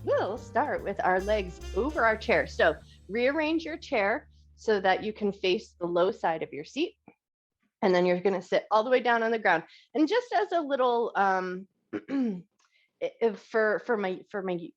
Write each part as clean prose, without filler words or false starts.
We'll start with our legs over our chair. So rearrange your chair so that you can face the low side of your seat. And then you're going to sit all the way down on the ground. And just as a little for my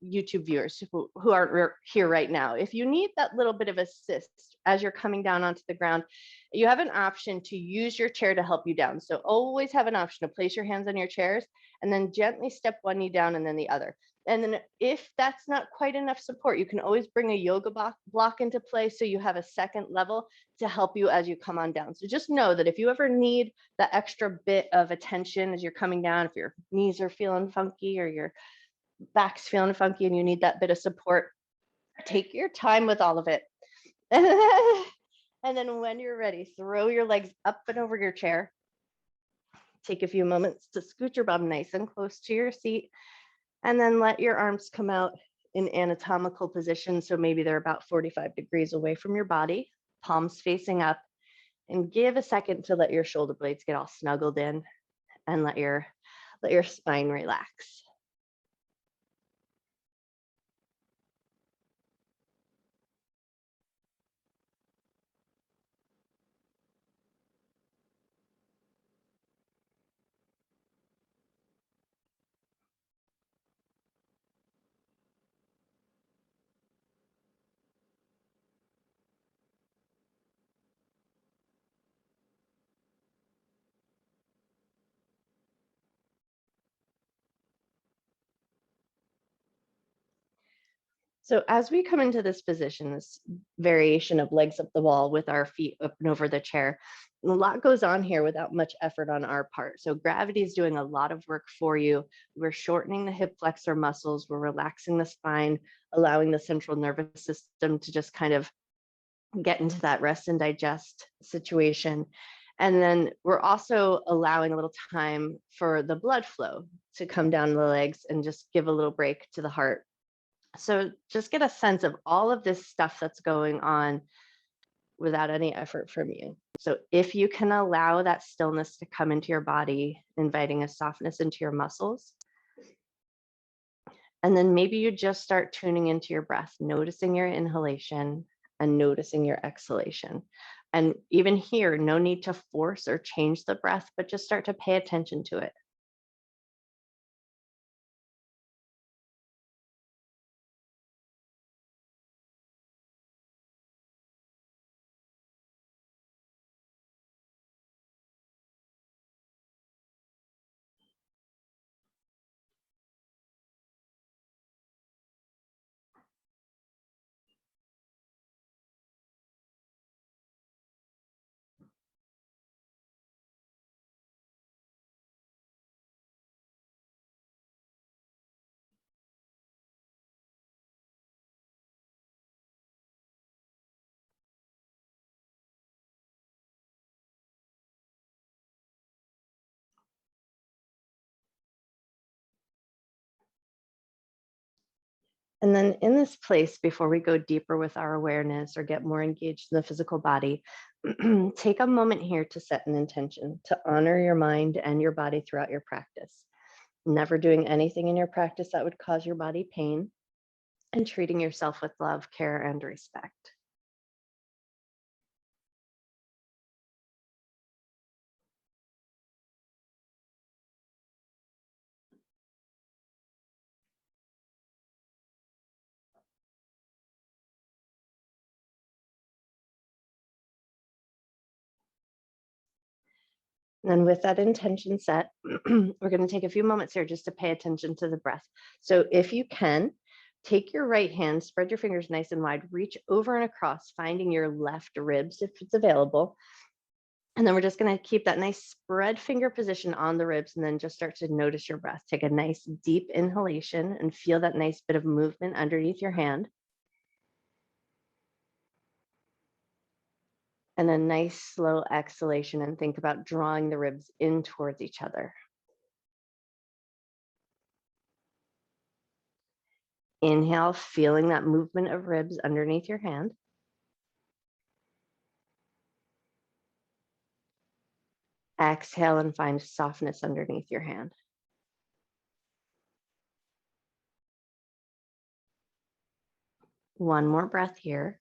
YouTube viewers who aren't here right now, if you need that little bit of assist as you're coming down onto the ground, you have an option to use your chair to help you down. So always have an option to place your hands on your chairs and then gently step one knee down and then the other. And then if that's not quite enough support, you can always bring a yoga block into play so you have a second level to help you as you come on down. So just know that if you ever need that extra bit of attention as you're coming down, if your knees are feeling funky or your back's feeling funky and you need that bit of support, take your time with all of it. And then when you're ready, throw your legs up and over your chair. Take a few moments to scoot your bum nice and close to your seat, and then let your arms come out in anatomical position. So maybe they're about 45 degrees away from your body, palms facing up, and give a second to let your shoulder blades get all snuggled in and let your spine relax. So as we come into this position, this variation of legs up the wall with our feet up and over the chair, a lot goes on here without much effort on our part. So gravity is doing a lot of work for you. We're shortening the hip flexor muscles, we're relaxing the spine, allowing the central nervous system to just kind of get into that rest and digest situation. And then we're also allowing a little time for the blood flow to come down the legs and just give a little break to the heart. So just get a sense of all of this stuff that's going on without any effort from you. So if you can allow that stillness to come into your body, inviting a softness into your muscles, and then maybe you just start tuning into your breath, noticing your inhalation and noticing your exhalation. And even here, no need to force or change the breath, but just start to pay attention to it. And then in this place, before we go deeper with our awareness or get more engaged in the physical body, take a moment here to set an intention to honor your mind and your body throughout your practice. Never doing anything in your practice that would cause your body pain, and treating yourself with love, care, and respect. And with that intention set, we're going to take a few moments here just to pay attention to the breath. So if you can, take your right hand, spread your fingers nice and wide, reach over and across, finding your left ribs if it's available. And then we're just going to keep that nice spread finger position on the ribs and then just start to notice your breath. Take a nice deep inhalation and feel that nice bit of movement underneath your hand. And a nice slow exhalation, and think about drawing the ribs in towards each other. Inhale, feeling that movement of ribs underneath your hand. Exhale and find softness underneath your hand. One more breath here.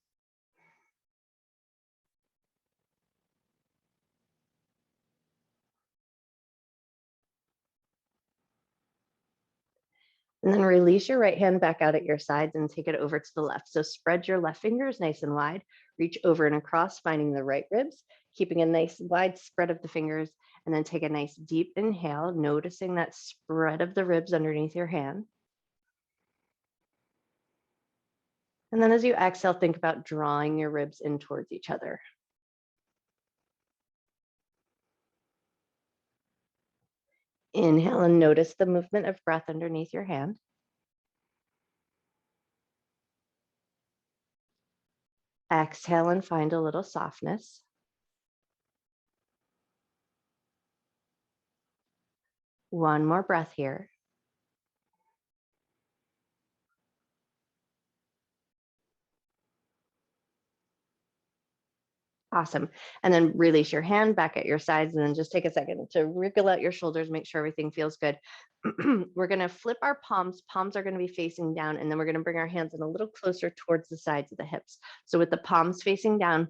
And then release your right hand back out at your sides and take it over to the left. So spread your left fingers nice and wide, reach over and across, finding the right ribs, keeping a nice wide spread of the fingers, and then take a nice deep inhale, noticing that spread of the ribs underneath your hand. And then as you exhale, think about drawing your ribs in towards each other. Inhale and notice the movement of breath underneath your hand. Exhale and find a little softness. One more breath here. Awesome. And then release your hand back at your sides and then just take a second to wriggle out your shoulders, make sure everything feels good. We're going to flip our palms. Palms are going to be facing down, and then we're going to bring our hands in a little closer towards the sides of the hips. So with the palms facing down,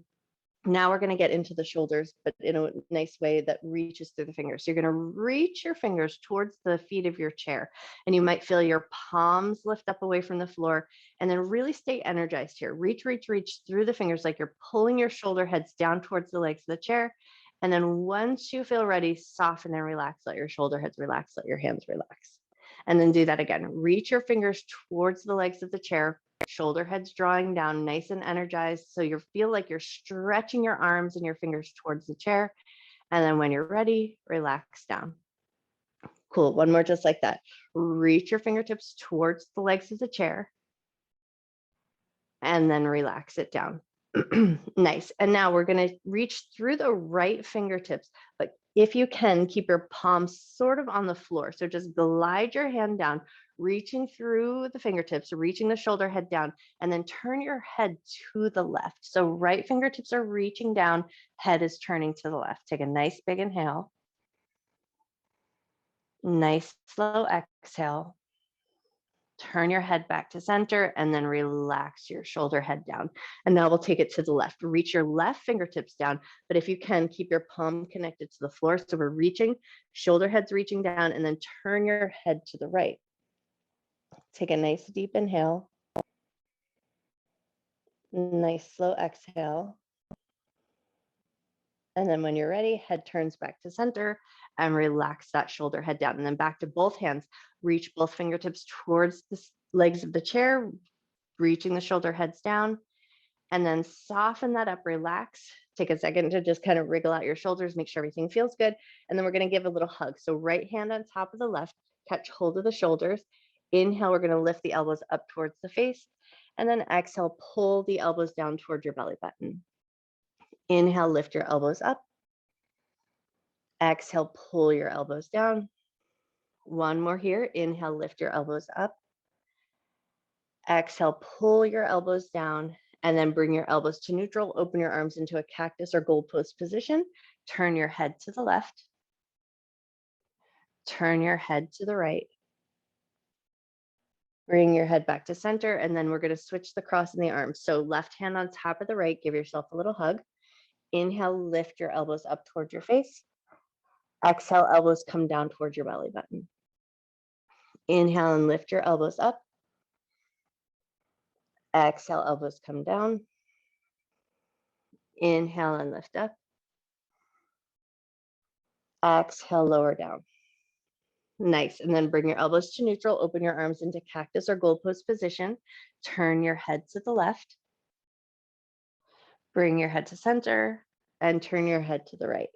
now we're going to get into the shoulders, but in a nice way that reaches through the fingers. So you're going to reach your fingers towards the feet of your chair, and you might feel your palms lift up away from the floor, and then really stay energized here. Reach, reach, reach through the fingers like you're pulling your shoulder heads down towards the legs of the chair. And then once you feel ready, soften and relax. Let your shoulder heads relax. Let your hands relax. And then do that again. Reach your fingers towards the legs of the chair. Shoulder heads drawing down, nice and energized. So you feel like you're stretching your arms and your fingers towards the chair. And then when you're ready, relax down. Cool. One more just like that. Reach your fingertips towards the legs of the chair. And then relax it down. Nice. And now we're going to reach through the right fingertips, but if you can, keep your palms sort of on the floor. So just glide your hand down, reaching through the fingertips, reaching the shoulder head down, and then turn your head to the left. So right fingertips are reaching down, head is turning to the left. Take a nice big inhale. Nice slow exhale. Turn your head back to center and then relax your shoulder head down. And now we'll take it to the left. Reach your left fingertips down, but if you can, keep your palm connected to the floor. So we're reaching, shoulder heads reaching down, and then turn your head to the right. Take a nice deep inhale. Nice slow exhale. And then when you're ready, head turns back to center and relax that shoulder head down. And then back to both hands. Reach both fingertips towards the legs of the chair, reaching the shoulder heads down. And then soften that up, relax. Take a second to just kind of wriggle out your shoulders, make sure everything feels good. And then we're going to give a little hug. So right hand on top of the left, catch hold of the shoulders. Inhale, we're going to lift the elbows up towards the face. And then exhale, pull the elbows down toward your belly button. Inhale, lift your elbows up. Exhale, pull your elbows down. One more here. Inhale, lift your elbows up. Exhale, pull your elbows down, and then bring your elbows to neutral. Open your arms into a cactus or goalpost position. Turn your head to the left. Turn your head to the right. Bring your head back to center, and then we're going to switch the cross in the arms. So left hand on top of the right, give yourself a little hug. Inhale, lift your elbows up towards your face. Exhale, elbows come down towards your belly button. Inhale and lift your elbows up. Exhale, elbows come down. Inhale and lift up. Exhale, lower down. Nice. And then bring your elbows to neutral. Open your arms into cactus or goalpost position. Turn your head to the left. Bring your head to center and turn your head to the right.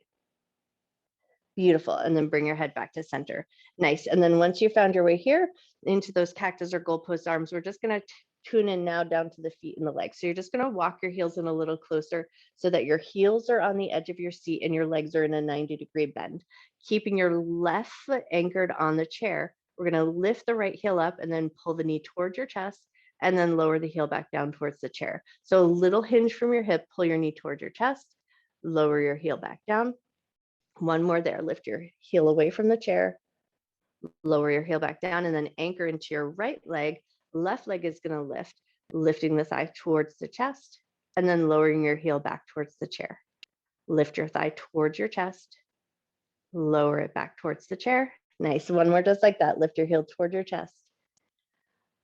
Beautiful. And then bring your head back to center. Nice. And then once you found your way here into those cactus or goalpost arms, we're just going to tune in now down to the feet and the legs. So you're just going to walk your heels in a little closer so that your heels are on the edge of your seat and your legs are in a 90-degree bend. Keeping your left foot anchored on the chair, we're going to lift the right heel up and then pull the knee towards your chest and then lower the heel back down towards the chair. So a little hinge from your hip, pull your knee towards your chest, lower your heel back down. One more there, lift your heel away from the chair, lower your heel back down, and then anchor into your right leg. Left leg is going to lift. lifting the thigh towards the chest, and then lowering your heel back towards the chair. Lift your thigh towards your chest, lower it back towards the chair. Nice. One more just like that. Lift your heel toward your chest,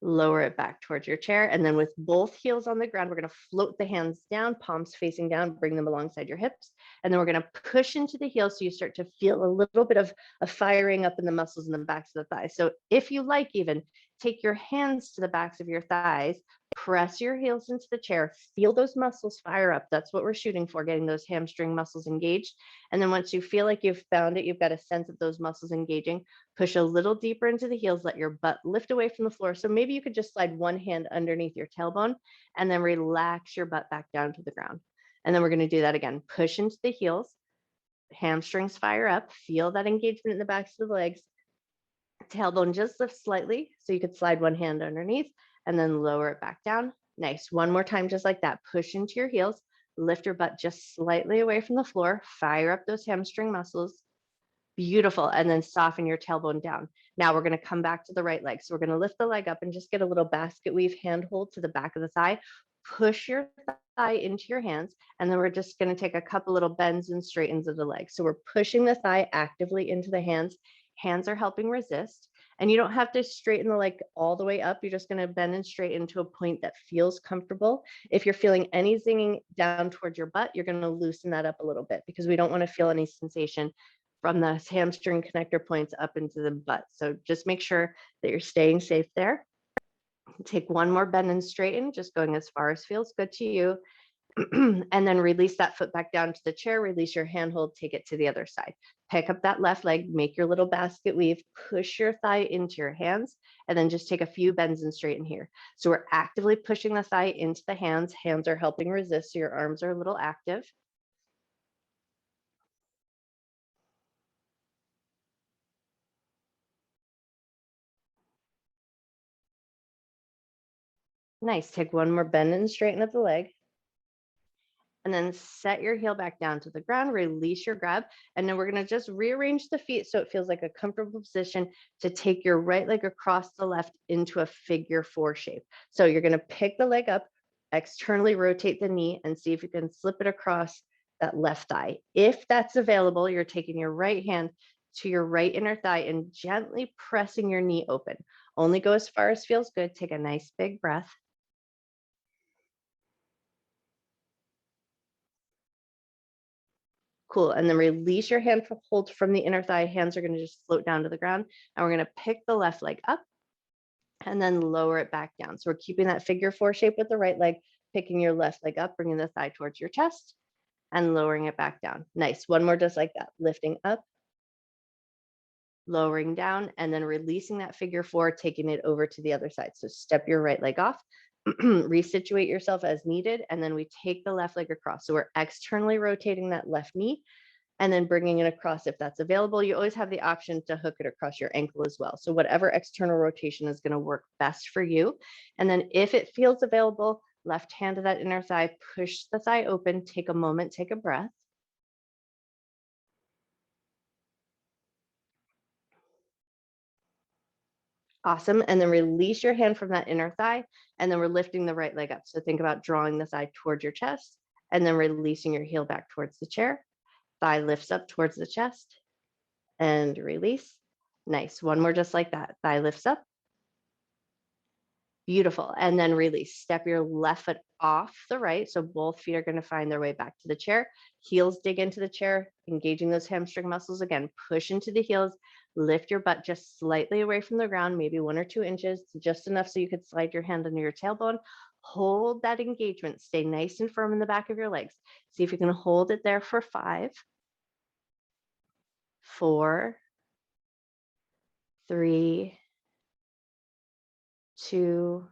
lower it back towards your chair. And then with both heels on the ground, we're going to float the hands down, palms facing down, bring them alongside your hips. And then we're going to push into the heels so you start to feel a little bit of a firing up in the muscles in the backs of the thighs. So if you like, even take your hands to the backs of your thighs, press your heels into the chair, feel those muscles fire up. That's what we're shooting for, getting those hamstring muscles engaged. And then once you feel like you've found it, you've got a sense of those muscles engaging, push a little deeper into the heels, let your butt lift away from the floor. So maybe you could just slide one hand underneath your tailbone and then relax your butt back down to the ground. And then we're going to do that again. Push into the heels, hamstrings fire up, feel that engagement in the backs of the legs. Tailbone just lifts slightly, so you could slide one hand underneath and then lower it back down. Nice. One more time, just like that. Push into your heels, lift your butt just slightly away from the floor, fire up those hamstring muscles. Beautiful. And then soften your tailbone down. Now we're going to come back to the right leg. So we're going to lift the leg up and just get a little basket weave hand hold to the back of the thigh. Push your thigh into your hands. And then we're just going to take a couple little bends and straightens of the leg. So we're pushing the thigh actively into the hands. Hands are helping resist. And you don't have to straighten the leg all the way up. You're just going to bend and straighten to a point that feels comfortable. If you're feeling any zinging down towards your butt, you're going to loosen that up a little bit because we don't want to feel any sensation from the hamstring connector points up into the butt. So just make sure that you're staying safe there. Take one more bend and straighten, just going as far as feels good to you. And then release that foot back down to the chair, release your handhold, take it to the other side. Pick up that left leg, make your little basket weave, push your thigh into your hands, and then just take a few bends and straighten here. So we're actively pushing the thigh into the hands. Hands are helping resist, so your arms are a little active. Nice. Take one more bend and straighten up the leg. And then set your heel back down to the ground, release your grab. And then we're going to just rearrange the feet so it feels like a comfortable position to take your right leg across the left into a figure 4 shape. So you're going to pick the leg up, externally rotate the knee, and see if you can slip it across that left thigh. If that's available, you're taking your right hand to your right inner thigh and gently pressing your knee open. Only go as far as feels good. Take a nice big breath. Cool. And then release your hand hold from the inner thigh. Hands are going to just float down to the ground. And we're going to pick the left leg up and then lower it back down. So we're keeping that figure 4 shape with the right leg, picking your left leg up, bringing the thigh towards your chest and lowering it back down. Nice. One more just like that. Lifting up, lowering down, and then releasing that figure 4, taking it over to the other side. So step your right leg off, resituate yourself as needed, and then we take the left leg across. So we're externally rotating that left knee and then bringing it across if that's available. You always have the option to hook it across your ankle as well. So whatever external rotation is going to work best for you. And then if it feels available, left hand to that inner thigh, push the thigh open, take a moment, take a breath. Awesome. And then release your hand from that inner thigh. And then we're lifting the right leg up. So think about drawing the thigh towards your chest and then releasing your heel back towards the chair. Thigh lifts up towards the chest and release. Nice. One more just like that. Thigh lifts up. Beautiful. And then release. Step your left foot off the right. So both feet are going to find their way back to the chair. Heels dig into the chair, engaging those hamstring muscles. Again, push into the heels. Lift your butt just slightly away from the ground, maybe 1 or 2 inches, just enough so you could slide your hand under your tailbone. Hold that engagement. Stay nice and firm in the back of your legs. See if you can hold it there for 5, 4, 3, 2,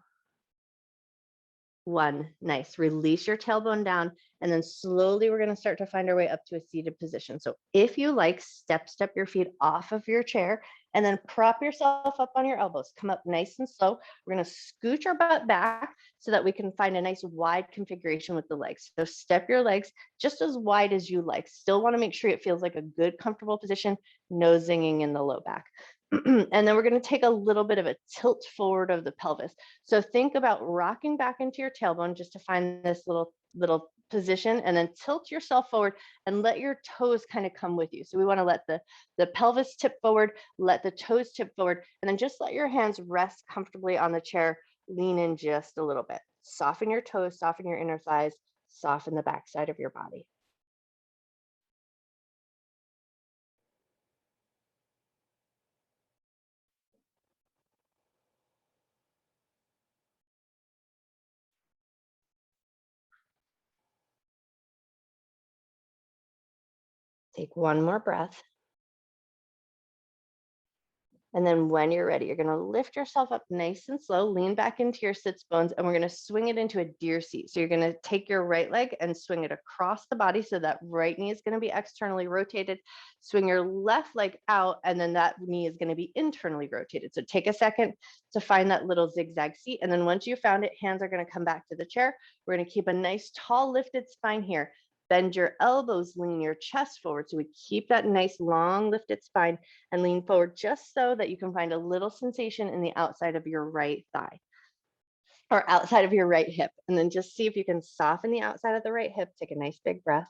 1. Nice. Release your tailbone down. And then slowly we're going to start to find our way up to a seated position. So if you like, step your feet off of your chair and then prop yourself up on your elbows. Come up nice and slow. We're going to scooch our butt back so that we can find a nice wide configuration with the legs. So step your legs just as wide as you like. Still want to make sure it feels like a good, comfortable position. No zinging in the low back. And then we're going to take a little bit of a tilt forward of the pelvis. So think about rocking back into your tailbone just to find this little position, and then tilt yourself forward and let your toes kind of come with you. So we want to let the pelvis tip forward, let the toes tip forward, and then just let your hands rest comfortably on the chair. Lean in just a little bit. Soften your toes, soften your inner thighs, soften the backside of your body. Take one more breath. And then when you're ready, you're going to lift yourself up nice and slow, lean back into your sits bones, and we're going to swing it into a deer seat. So you're going to take your right leg and swing it across the body. So that right knee is going to be externally rotated. Swing your left leg out, and then that knee is going to be internally rotated. So take a second to find that little zigzag seat. And then once you found it, hands are going to come back to the chair. We're going to keep a nice tall lifted spine here. Bend your elbows, lean your chest forward. So we keep that nice long lifted spine and lean forward just so that you can find a little sensation in the outside of your right thigh or outside of your right hip. And then just see if you can soften the outside of the right hip. Take a nice big breath.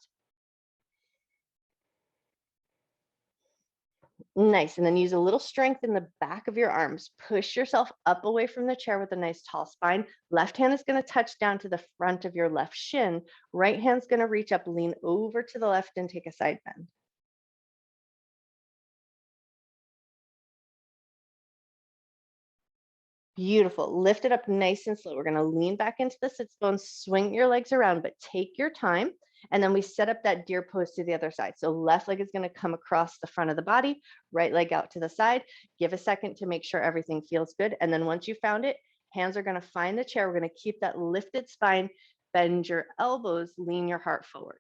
Nice. And then use a little strength in the back of your arms. Push yourself up away from the chair with a nice tall spine. Left hand is going to touch down to the front of your left shin. Right hand's going to reach up, lean over to the left, and take a side bend. Beautiful. Lift it up nice and slow. We're going to lean back into the sits bones, swing your legs around, but take your time. And then we set up that deer pose to the other side. So left leg is going to come across the front of the body, right leg out to the side. Give a second to make sure everything feels good. And then once you found it, hands are going to find the chair. We're going to keep that lifted spine, bend your elbows, lean your heart forward.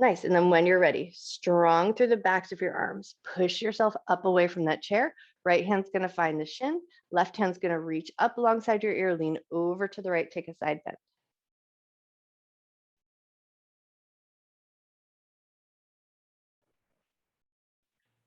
Nice. And then when you're ready, strong through the backs of your arms, push yourself up away from that chair. Right hand's going to find the shin. Left hand's going to reach up alongside your ear, lean over to the right, take a side bend.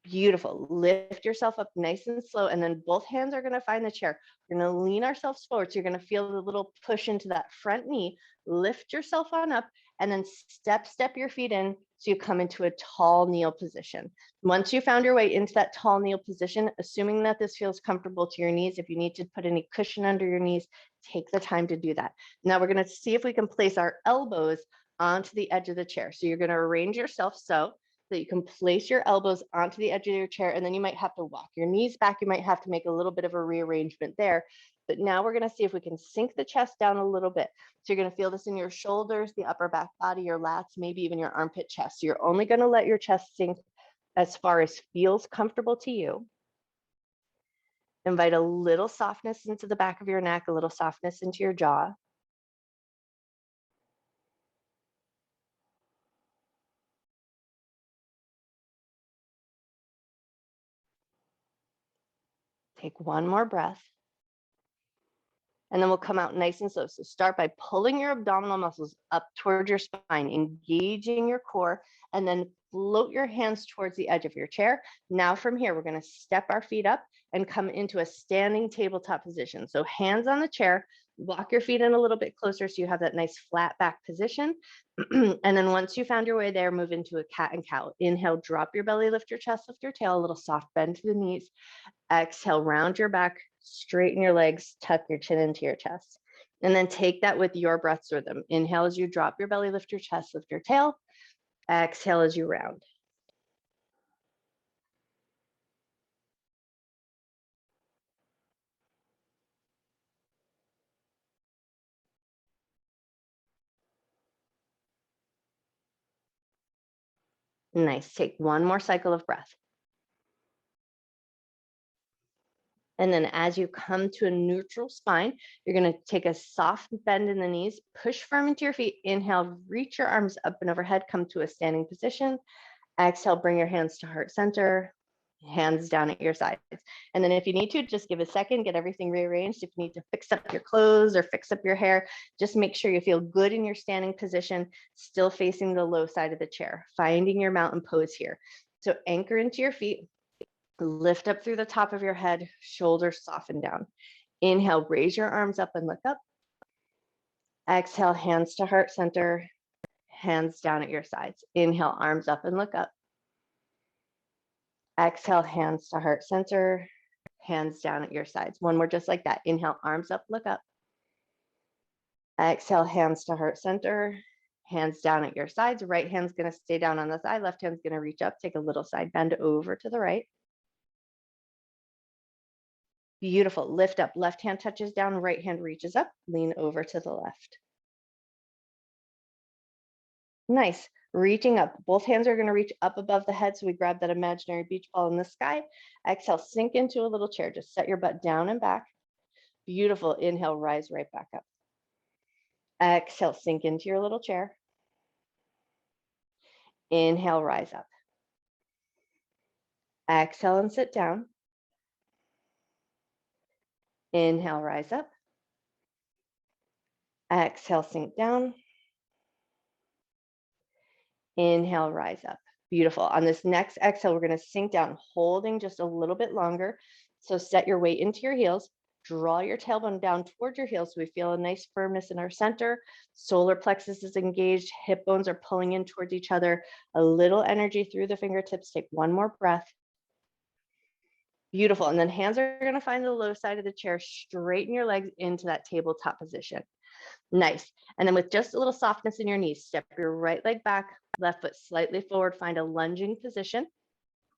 Beautiful. Lift yourself up nice and slow, and then both hands are going to find the chair. We're going to lean ourselves forward. So you're going to feel the little push into that front knee. Lift yourself on up, and then step your feet in so you come into a tall kneel position. Once you found your way into that tall kneel position, assuming that this feels comfortable to your knees, if you need to put any cushion under your knees, take the time to do that. Now we're going to see if we can place our elbows onto the edge of the chair. So you're going to arrange yourself so that you can place your elbows onto the edge of your chair, and then you might have to walk your knees back. You might have to make a little bit of a rearrangement there. But now we're going to see if we can sink the chest down a little bit. So you're going to feel this in your shoulders, the upper back body, your lats, maybe even your armpit chest. So you're only going to let your chest sink as far as feels comfortable to you. Invite a little softness into the back of your neck, a little softness into your jaw. Take one more breath. And then we'll come out nice and slow. So start by pulling your abdominal muscles up towards your spine, engaging your core, and then float your hands towards the edge of your chair. Now from here, we're going to step our feet up and come into a standing tabletop position. So hands on the chair, walk your feet in a little bit closer so you have that nice flat back position. And then once you found your way there, move into a cat and cow. Inhale, drop your belly, lift your chest, lift your tail, a little soft bend to the knees. Exhale, round your back, straighten your legs, tuck your chin into your chest. And then take that with your breath's rhythm. Inhale as you drop your belly, lift your chest, lift your tail. Exhale as you round. Nice. Take one more cycle of breath. And then as you come to a neutral spine, you're going to take a soft bend in the knees, push firm into your feet. Inhale, reach your arms up and overhead, come to a standing position. Exhale, bring your hands to heart center. hands down at your sides. And then if you need to, just give a second, get everything rearranged. If you need to fix up your clothes or fix up your hair, just make sure you feel good in your standing position, still facing the low side of the chair, finding your mountain pose here. So anchor into your feet, lift up through the top of your head, shoulders soften down. Inhale, raise your arms up and look up. Exhale, hands to heart center, hands down at your sides. Inhale, arms up and look up. Exhale, hands to heart center, hands down at your sides. One more just like that. Inhale, arms up, look up. Exhale, hands to heart center, hands down at your sides. Right hand's going to stay down on the side. Left hand's going to reach up, take a little side bend over to the right. Beautiful. Lift up. Left hand touches down, right hand reaches up, lean over to the left. Nice. Reaching up. Both hands are going to reach up above the head. So we grab that imaginary beach ball in the sky. Exhale, sink into a little chair. Just set your butt down and back. Beautiful. Inhale, rise right back up. Exhale, sink into your little chair. Inhale, rise up. Exhale and sit down. Inhale, rise up. Exhale, sink down. Inhale, rise up. Beautiful. On this next exhale, we're going to sink down, holding just a little bit longer. So set your weight into your heels. Draw your tailbone down towards your heels so we feel a nice firmness in our center. Solar plexus is engaged. Hip bones are pulling in towards each other. A little energy through the fingertips. Take one more breath. Beautiful. And then hands are going to find the low side of the chair. Straighten your legs into that tabletop position. Nice. And then with just a little softness in your knees, step your right leg back, left foot slightly forward, find a lunging position.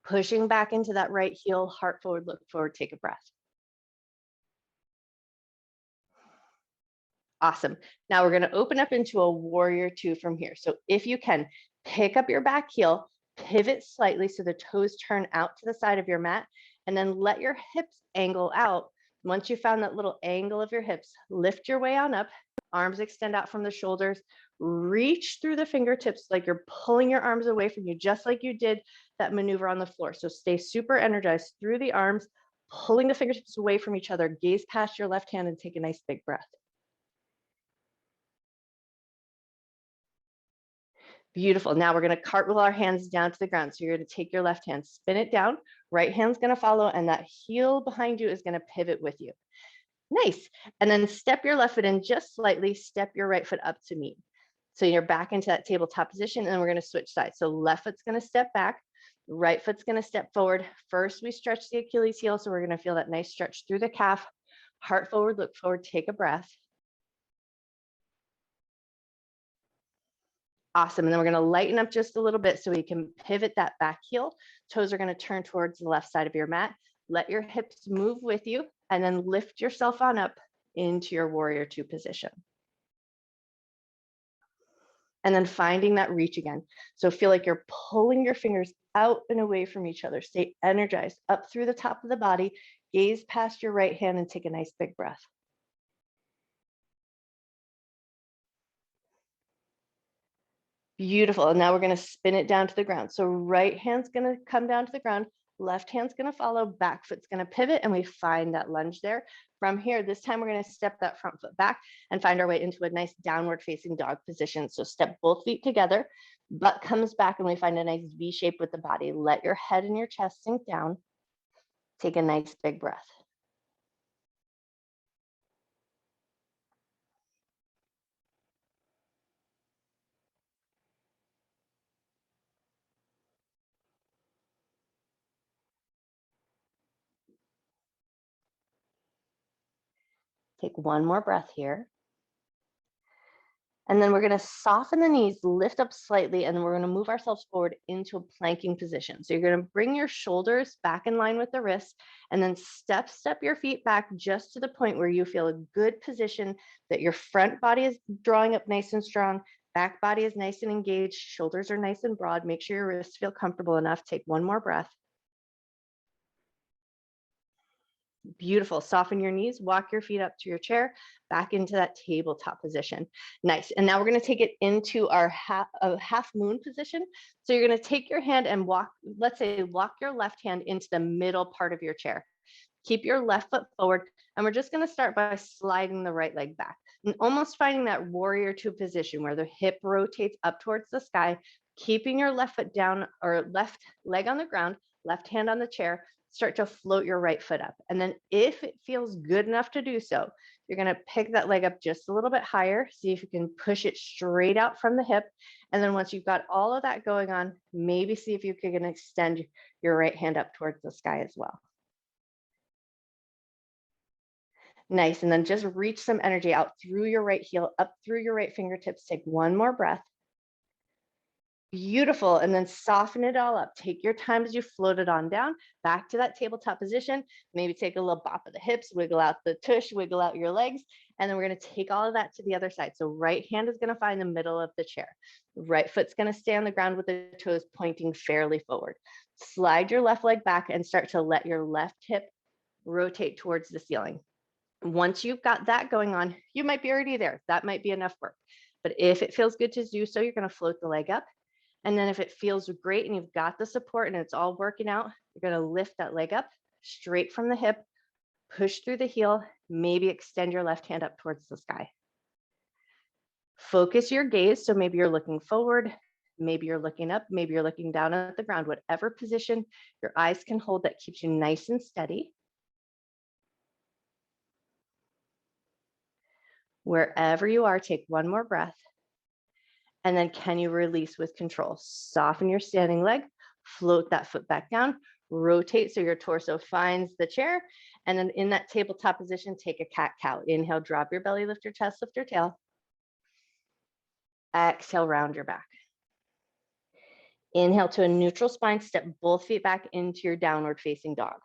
Pushing back into that right heel, heart forward, look forward, take a breath. Awesome. Now we're going to open up into a warrior two from here. So if you can, pick up your back heel, pivot slightly so the toes turn out to the side of your mat, and then let your hips angle out. Once you found that little angle of your hips, lift your way on up, arms extend out from the shoulders, reach through the fingertips like you're pulling your arms away from you, just like you did that maneuver on the floor. So stay super energized through the arms, pulling the fingertips away from each other, gaze past your left hand and take a nice big breath. Beautiful. Now we're going to cartwheel our hands down to the ground. So you're going to take your left hand, spin it down, right hand's going to follow, and that heel behind you is going to pivot with you. Nice. And then step your left foot in just slightly, step your right foot up to meet. So you're back into that tabletop position, and we're going to switch sides. So left foot's going to step back, right foot's going to step forward. First, we stretch the Achilles heel. So we're going to feel that nice stretch through the calf, heart forward, look forward, take a breath. Awesome. And then we're going to lighten up just a little bit so we can pivot that back heel. Toes are going to turn towards the left side of your mat. Let your hips move with you and then lift yourself on up into your warrior two position. And then finding that reach again. So feel like you're pulling your fingers out and away from each other. Stay energized up through the top of the body. Gaze past your right hand and take a nice big breath. Beautiful. And now we're going to spin it down to the ground. So right hand's going to come down to the ground. Left hand's going to follow. Back foot's going to pivot. And we find that lunge there. From here, this time we're going to step that front foot back and find our way into a nice downward facing dog position. So step both feet together. Butt comes back and we find a nice V shape with the body. Let your head and your chest sink down. Take a nice big breath. Take one more breath here. And then we're going to soften the knees, lift up slightly, and then we're going to move ourselves forward into a planking position. So you're going to bring your shoulders back in line with the wrists, and then step your feet back just to the point where you feel a good position, that your front body is drawing up nice and strong, back body is nice and engaged, shoulders are nice and broad. Make sure your wrists feel comfortable enough. Take one more breath. Beautiful. Soften your knees, walk your feet up to your chair, back into that tabletop position. Nice. And now we're going to take it into our half moon position. So you're going to take your hand and walk, let's say, walk your left hand into the middle part of your chair. Keep your left foot forward. And we're just going to start by sliding the right leg back and almost finding that warrior two position where the hip rotates up towards the sky, keeping your left foot down or left leg on the ground, left hand on the chair. Start to float your right foot up. And then if it feels good enough to do so, you're going to pick that leg up just a little bit higher. See if you can push it straight out from the hip. And then once you've got all of that going on, maybe see if you can extend your right hand up towards the sky as well. Nice. And then just reach some energy out through your right heel, up through your right fingertips. Take one more breath. Beautiful. And then soften it all up. Take your time as you float it on down back to that tabletop position. Maybe take a little bop of the hips, wiggle out the tush, wiggle out your legs. And then we're going to take all of that to the other side. So right hand is going to find the middle of the chair. Right foot's going to stay on the ground with the toes pointing fairly forward. Slide your left leg back and start to let your left hip rotate towards the ceiling. Once you've got that going on, you might be already there. That might be enough work. But if it feels good to do so, you're going to float the leg up. And then if it feels great and you've got the support and it's all working out, you're going to lift that leg up straight from the hip, push through the heel, maybe extend your left hand up towards the sky. Focus your gaze. So maybe you're looking forward, maybe you're looking up, maybe you're looking down at the ground, whatever position your eyes can hold that keeps you nice and steady. Wherever you are, take one more breath. And then can you release with control? Soften your standing leg, float that foot back down, rotate so your torso finds the chair. And then in that tabletop position, take a cat-cow. Inhale, drop your belly, lift your chest, lift your tail. Exhale, round your back. Inhale to a neutral spine, step both feet back into your downward facing dog.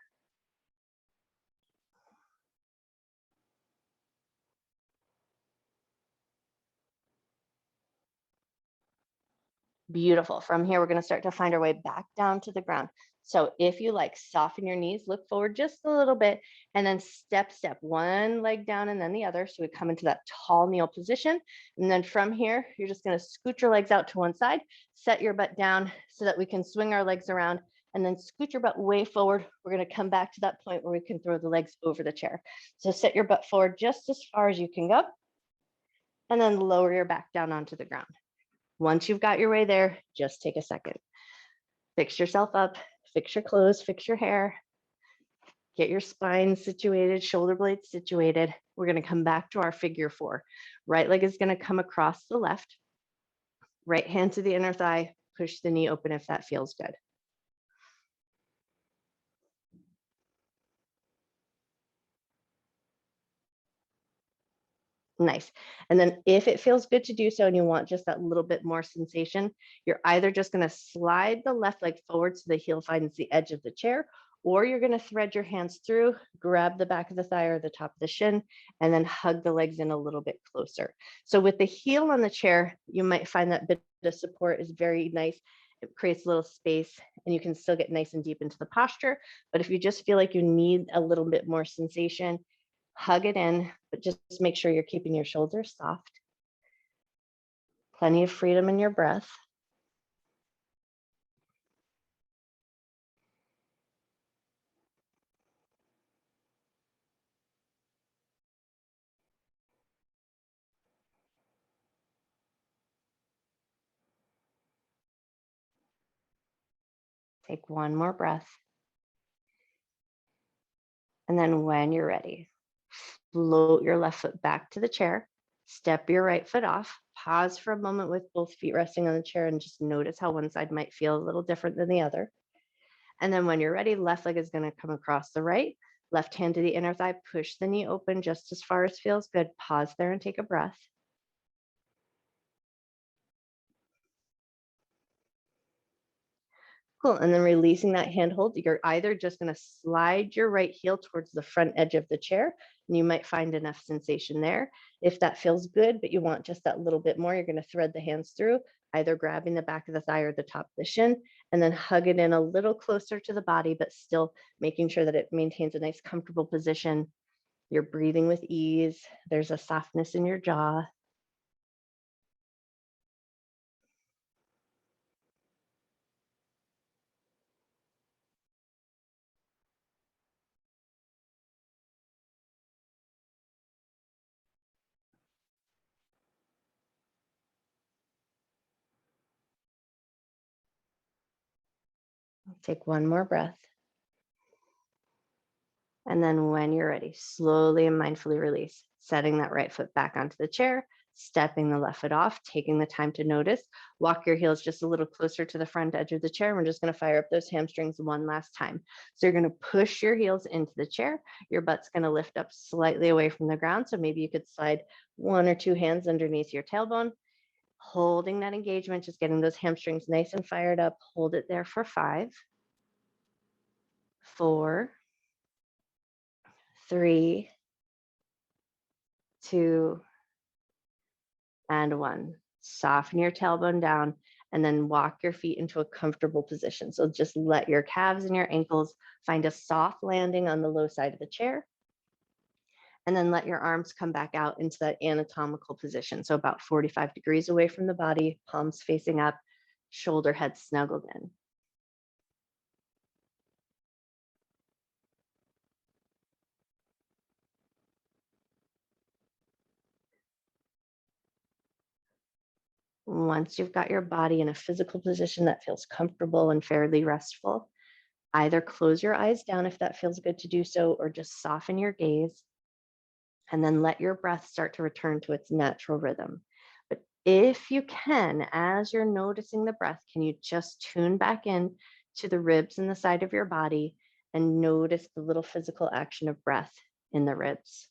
Beautiful. From here, we're going to start to find our way back down to the ground. So if you like, soften your knees, look forward just a little bit, and then step one leg down and then the other. So we come into that tall kneel position. And then from here, you're just going to scoot your legs out to one side, set your butt down so that we can swing our legs around, and then scoot your butt way forward. We're going to come back to that point where we can throw the legs over the chair. So set your butt forward just as far as you can go, and then lower your back down onto the ground. Once you've got your way there, just take a second. Fix yourself up, fix your clothes, fix your hair, get your spine situated, shoulder blades situated. We're going to come back to our figure four. Right leg is going to come across the left, right hand to the inner thigh, push the knee open if that feels good. Nice. And then if it feels good to do so and you want just that little bit more sensation, you're either just going to slide the left leg forward so the heel finds the edge of the chair, or you're going to thread your hands through, grab the back of the thigh or the top of the shin, and then hug the legs in a little bit closer. So with the heel on the chair, you might find that bit of support is very nice. It creates a little space and you can still get nice and deep into the posture. But if you just feel like you need a little bit more sensation, hug it in, but just make sure you're keeping your shoulders soft. Plenty of freedom in your breath. Take one more breath. And then when you're ready, float your left foot back to the chair, step your right foot off, pause for a moment with both feet resting on the chair and just notice how one side might feel a little different than the other. And then when you're ready, left leg is going to come across the right, left hand to the inner thigh, push the knee open just as far as feels good. Pause there and take a breath. Cool. And then releasing that handhold, you're either just going to slide your right heel towards the front edge of the chair, and you might find enough sensation there. If that feels good, but you want just that little bit more, you're going to thread the hands through, either grabbing the back of the thigh or the top of the shin, and then hug it in a little closer to the body, but still making sure that it maintains a nice comfortable position. You're breathing with ease. There's a softness in your jaw. Take one more breath. And then when you're ready, slowly and mindfully release, setting that right foot back onto the chair, stepping the left foot off, taking the time to notice. Walk your heels just a little closer to the front edge of the chair. We're just going to fire up those hamstrings one last time. So you're going to push your heels into the chair. Your butt's going to lift up slightly away from the ground. So maybe you could slide one or two hands underneath your tailbone, holding that engagement, just getting those hamstrings nice and fired up. Hold it there for 5, 4, 3, 2, and 1. Soften your tailbone down and then walk your feet into a comfortable position. So just let your calves and your ankles find a soft landing on the low side of the chair. And then let your arms come back out into that anatomical position. So about 45 degrees away from the body, palms facing up, shoulder head snuggled in. Once you've got your body in a physical position that feels comfortable and fairly restful, either close your eyes down if that feels good to do so, or just soften your gaze, and then let your breath start to return to its natural rhythm. But if you can, as you're noticing the breath, can you just tune back in to the ribs in the side of your body and notice the little physical action of breath in the ribs?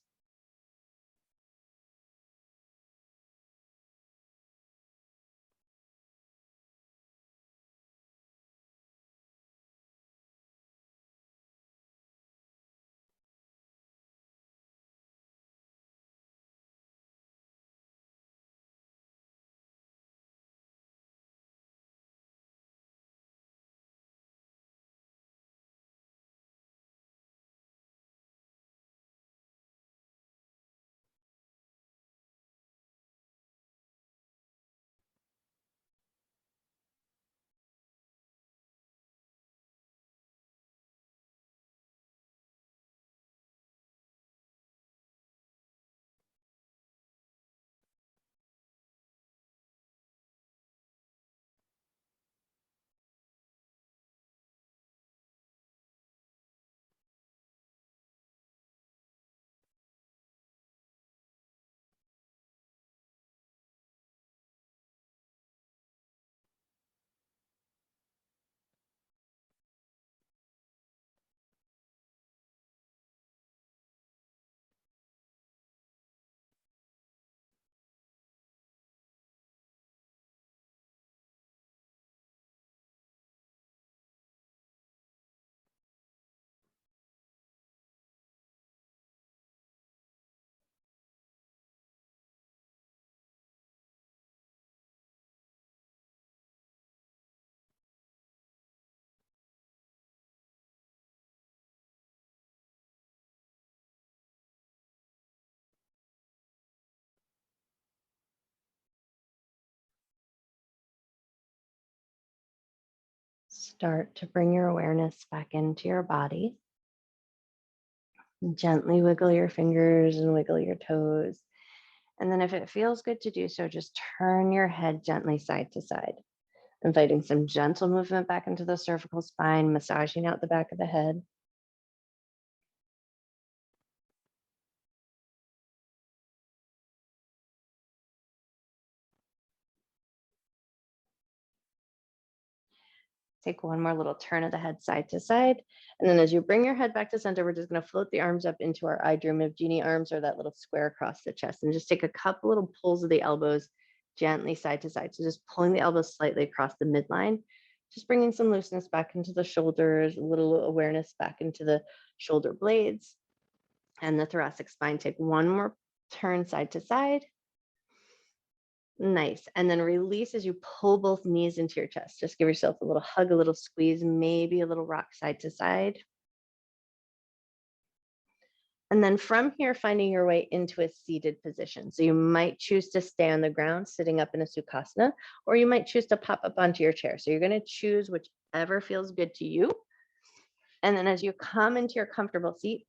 Start to bring your awareness back into your body. Gently wiggle your fingers and wiggle your toes. And then if it feels good to do so, just turn your head gently side to side, inviting some gentle movement back into the cervical spine, massaging out the back of the head. Take one more little turn of the head side to side. And then as you bring your head back to center, we're just going to float the arms up into our I Dream of Genie arms, or that little square across the chest. And just take a couple little pulls of the elbows gently side to side. So just pulling the elbows slightly across the midline, just bringing some looseness back into the shoulders, a little awareness back into the shoulder blades and the thoracic spine. Take one more turn side to side. Nice. And then release as you pull both knees into your chest. Just give yourself a little hug, a little squeeze, maybe a little rock side to side. And then from here, finding your way into a seated position. So you might choose to stay on the ground sitting up in a Sukhasana, or you might choose to pop up onto your chair. So you're going to choose whichever feels good to you. And then as you come into your comfortable seat,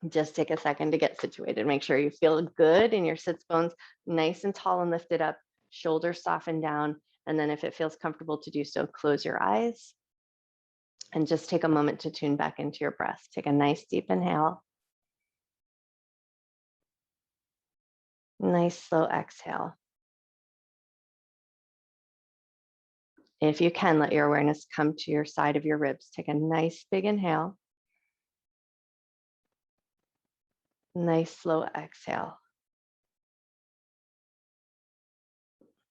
just take a second to get situated. Make sure you feel good in your sits bones, nice and tall and lifted up, shoulders soften down. And then if it feels comfortable to do so, close your eyes and just take a moment to tune back into your breath. Take a nice deep inhale. Nice slow exhale. If you can, let your awareness come to your side of your ribs. Take a nice big inhale. Nice slow exhale.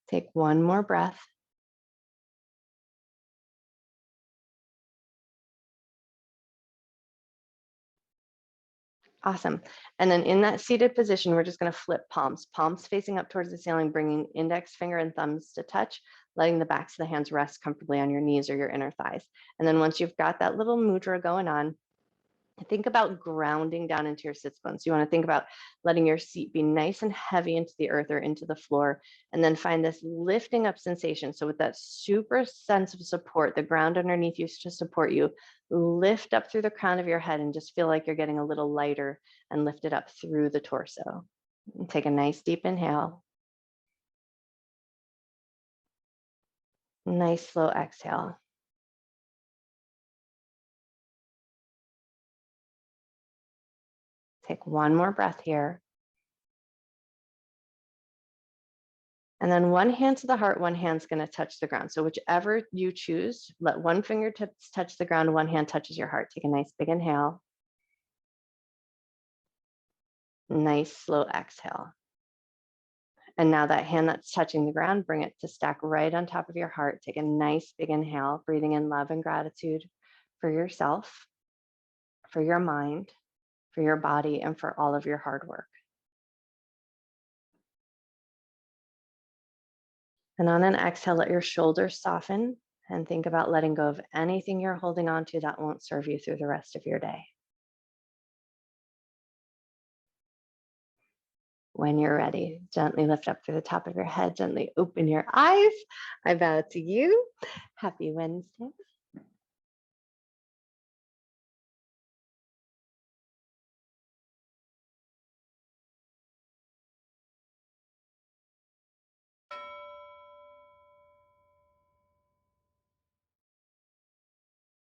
Take one more breath. Awesome. And then in that seated position, we're just going to flip palms, palms facing up towards the ceiling, bringing index finger and thumbs to touch, letting the backs of the hands rest comfortably on your knees or your inner thighs. And then once you've got that little mudra going on, think about grounding down into your sits bones. You want to think about letting your seat be nice and heavy into the earth or into the floor, and then find this lifting up sensation. So with that super sense of support, the ground underneath you to support you, lift up through the crown of your head and just feel like you're getting a little lighter and lifted up through the torso. And take a nice deep inhale. Nice slow exhale. Take one more breath here. And then one hand to the heart, one hand's going to touch the ground. So whichever you choose, let one fingertips touch the ground, one hand touches your heart. Take a nice big inhale. Nice slow exhale. And now that hand that's touching the ground, bring it to stack right on top of your heart. Take a nice big inhale, breathing in love and gratitude for yourself, for your mind, for your body, and for all of your hard work. And on an exhale, let your shoulders soften and think about letting go of anything you're holding on to that won't serve you through the rest of your day. When you're ready, gently lift up through the top of your head, gently open your eyes. I bow to you. Happy Wednesday.